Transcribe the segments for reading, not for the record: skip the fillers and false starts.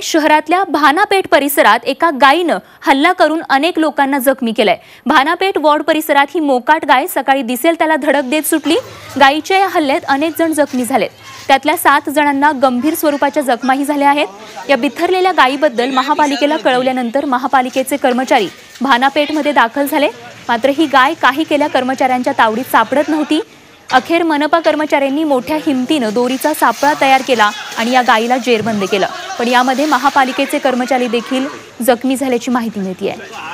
शहरातल्या भानापेठ परिसरात एका गायीनं हल्ला करून अनेक लोकांना जखमी केलंय। भानापेठ वॉर्ड परिसरात ही मोकाट गाय सकाळी दिसेल त्याला धडक देत सुटली। गायीच्या या हल्ल्यात अनेक जण जखमी झालेत। त्यातल्या 7 जणांना गंभीर स्वरूपाच्या जखमाही झाल्या आहेत। या बिथरलेल्या गायीबद्दल महापालिकेला कळवल्यानंतर महापालिकेचे कर्मचारी भानापेठमध्ये दाखल झाले। मात्र ही गाय काही केल्या कर्मचाऱ्यांच्या तावडीत सापडत नव्हती। अखेर मनपा कर्मचाऱ्यांनी मोठ्या हिमतीनं दोरीचा सापळा तयार केला आणि या गायीला जेरबंद केलं। पण यामध्ये महापालिकेचे कर्मचारी देखील जखमी झाल्याची माहिती मिळते आहे।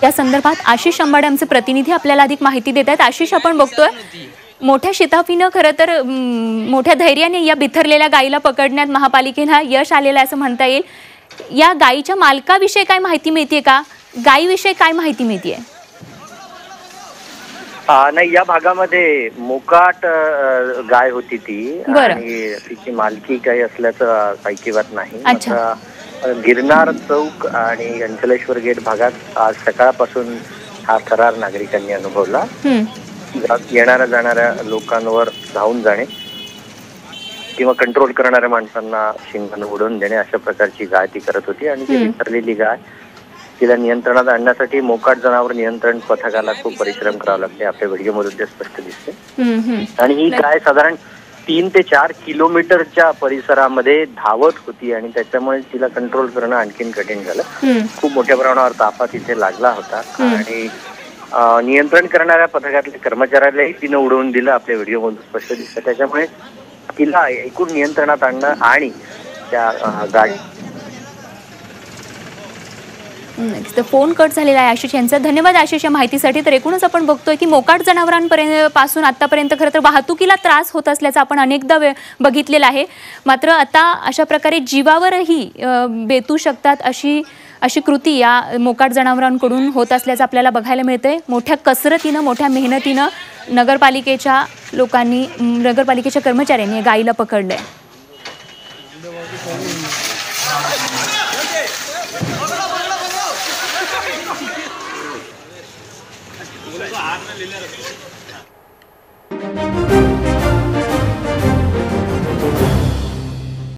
या संदर्भात आशिष अंबाडे आमचे प्रतिनिधी आपल्याला अधिक माहिती देत आहेत। आशिष, आपण बघतोय मोठ्या शिताफीनं खरं तर मोठ्या धैर्याने या बिथरलेल्या गायीला पकडण्यात महापालिकेला यश आलेलं असं म्हणता येईल। या गायीच्या मालकाविषयी काय माहिती मिळतेय का? गायीविषयी काय माहिती मिळतेय? नाही, या भागामध्ये मोकाट गाय होती ती आणि तिची मालकी काही असल्याचं ऐकिवात नाही। गिरनार चौक आणि अंचलेश्वर गेट भागात आज सकाळपासून हा थरार नागरिकांनी अनुभवला। येणाऱ्या जाणाऱ्या लोकांवर धावून जाणे किंवा कंट्रोल करणाऱ्या माणसांना शिंगानं उडवून देणे अशा प्रकारची गाय ती करत होती। आणि ती विसरलेली गाय तिला नियंत्रणात आणण्यासाठी मोकाट जनावर नियंत्रण पथकाला खूप परिश्रम करावे लागले। आपल्या व्हिडिओमध्ये ते स्पष्ट दिसते। आणि ही गाय साधारण 3 ते 4 किलोमीटरच्या परिसरामध्ये धावत होती आणि त्याच्यामुळे तिला कंट्रोल करणं आणखीन कठीण झालं। खूप मोठ्या प्रमाणावर ताफा तिथे लागला होता आणि नियंत्रण करणाऱ्या पथकातल्या कर्मचाऱ्यालाही तिनं उडवून दिलं। आपल्या व्हिडिओमधून स्पष्ट दिसतं। त्याच्यामुळे तिला एकूण नियंत्रणात आणणं आणि त्या गाडी फोन कट झालेला आहे आशिष यांचा। धन्यवाद आशिष या माहितीसाठी। तर एकूणच आपण बघतोय की मोकाट जनावरांपासून आतापर्यंत खरं तर वाहतुकीला त्रास होत असल्याचं आपण अनेकदा बघितलेलं आहे। मात्र आता अशा प्रकारे जीवावरही बेतू शकतात अशी कृती या मोकाट जनावरांकडून होत असल्याचं आपल्याला बघायला मिळतंय। मोठ्या कसरतीनं मोठ्या मेहनतीनं नगरपालिकेच्या कर्मचाऱ्यांनी गायीला पकडलंय। हाथ में ले रहा